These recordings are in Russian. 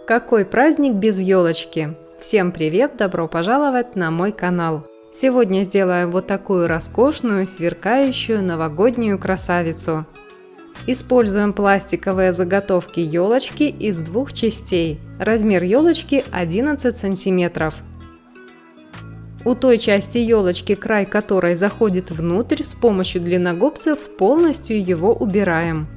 Какой праздник без елочки? Всем привет, добро пожаловать на мой канал. Сегодня сделаем вот такую роскошную, сверкающую новогоднюю красавицу. Используем пластиковые заготовки елочки из двух частей. Размер елочки 11 сантиметров. У той части елочки, край которой заходит внутрь, с помощью длинногубцев полностью его убираем.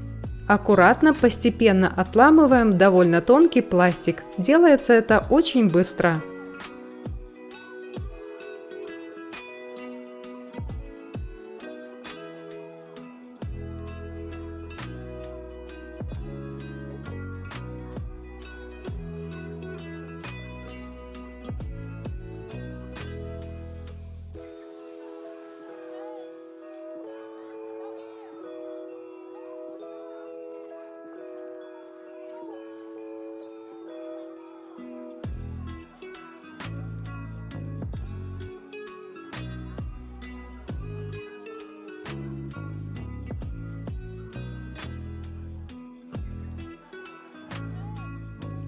Аккуратно, постепенно отламываем довольно тонкий пластик. Делается это очень быстро.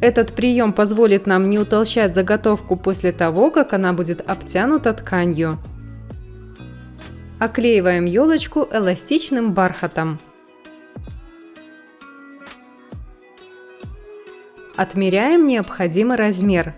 Этот прием позволит нам не утолщать заготовку после того, как она будет обтянута тканью. Оклеиваем елочку эластичным бархатом. Отмеряем необходимый размер.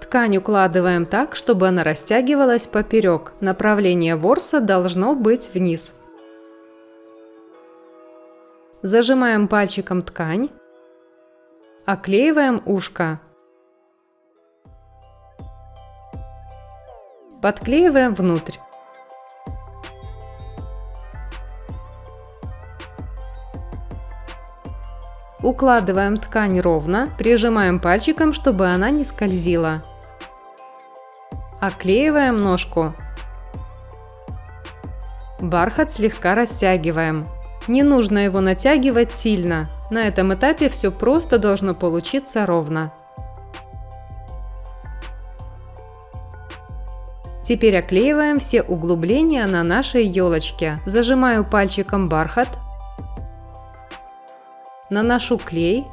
Ткань укладываем так, чтобы она растягивалась поперек. Направление ворса должно быть вниз. Зажимаем пальчиком ткань. Оклеиваем ушко. Подклеиваем внутрь. Укладываем ткань ровно, прижимаем пальчиком, чтобы она не скользила. Оклеиваем ножку. Бархат слегка растягиваем. Не нужно его натягивать сильно. На этом этапе все просто должно получиться ровно. Теперь оклеиваем все углубления на нашей елочке. Зажимаю пальчиком бархат. Наношу клей.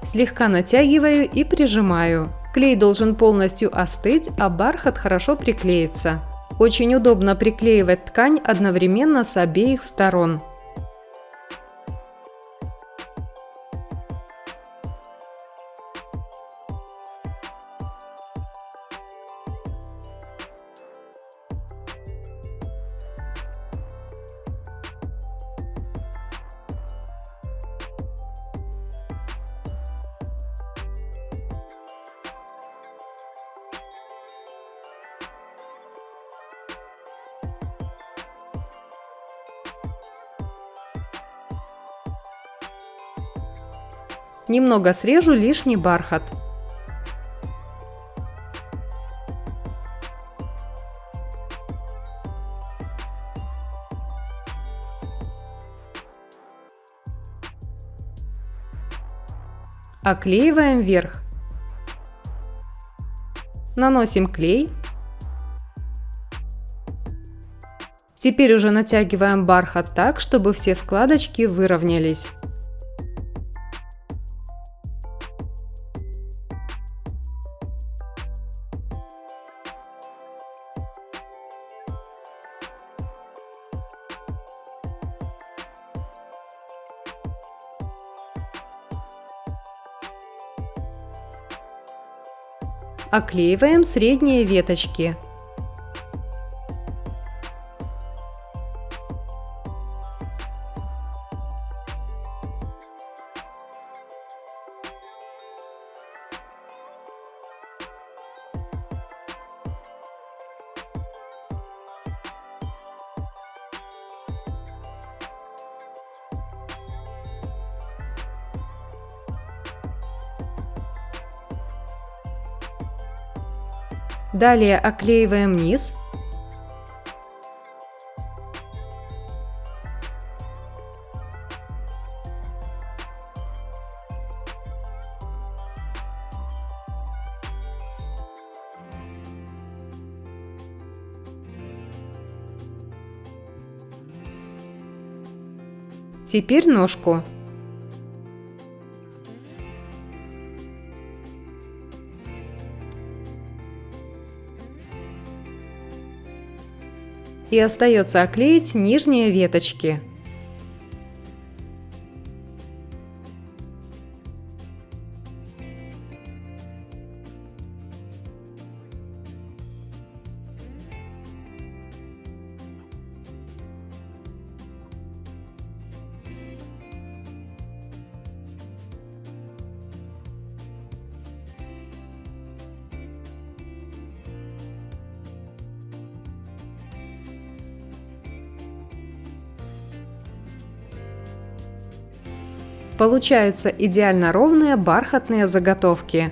Слегка натягиваю и прижимаю. Клей должен полностью остыть, а бархат хорошо приклеится. Очень удобно приклеивать ткань одновременно с обеих сторон. Немного срежу лишний бархат. Оклеиваем верх. Наносим клей. Теперь уже натягиваем бархат так, чтобы все складочки выровнялись. Оклеиваем средние веточки. Далее оклеиваем низ. Теперь ножку. И остается оклеить нижние веточки. Получаются идеально ровные бархатные заготовки.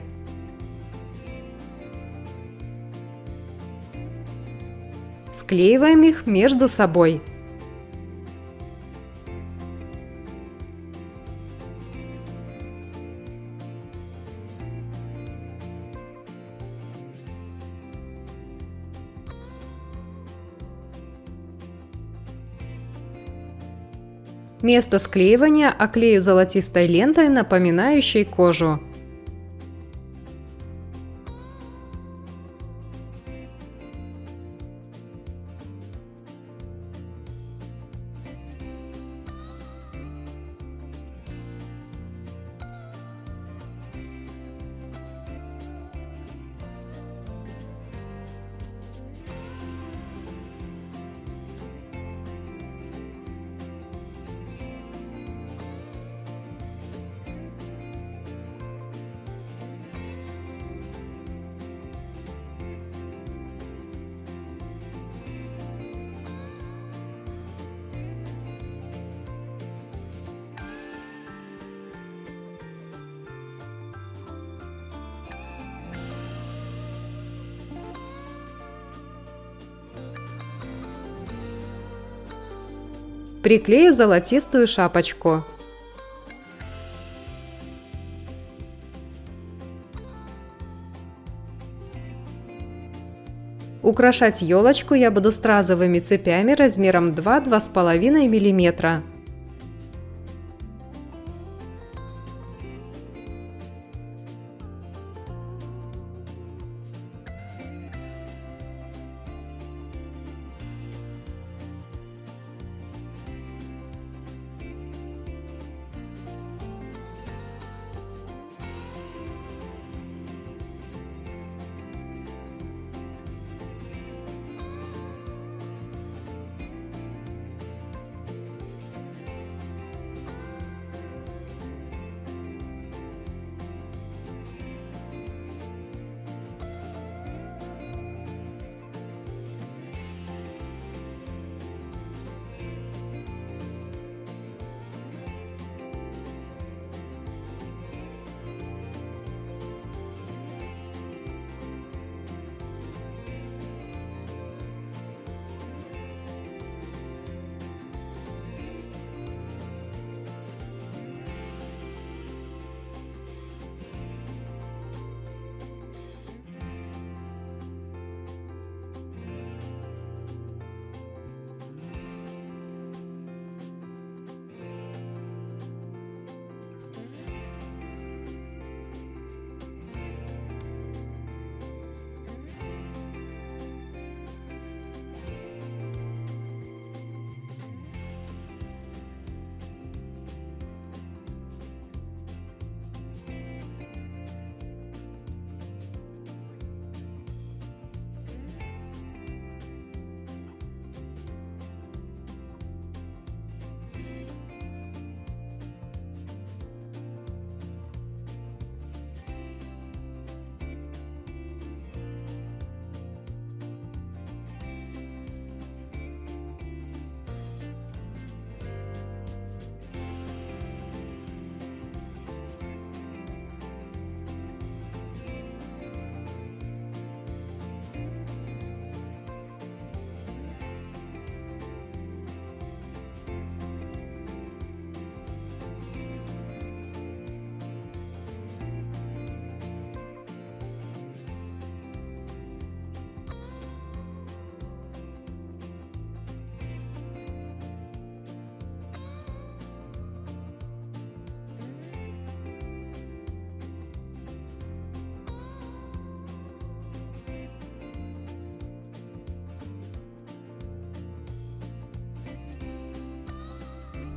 Склеиваем их между собой. Место склеивания оклею золотистой лентой, напоминающей кожу. Приклею золотистую шапочку. Украшать елочку я буду стразовыми цепями размером 2–2,5 мм.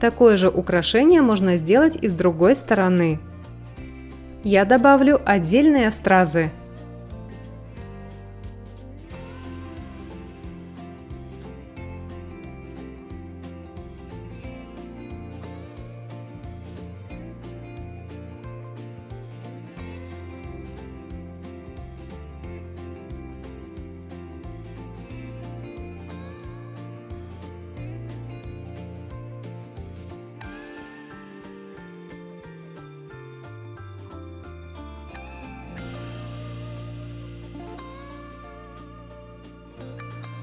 Такое же украшение можно сделать и с другой стороны. Я добавлю отдельные стразы.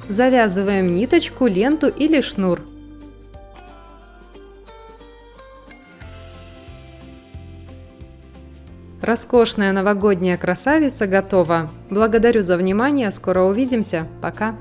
Завязываем ниточку, ленту или шнур. Роскошная новогодняя красавица готова. Благодарю за внимание, скоро увидимся. Пока!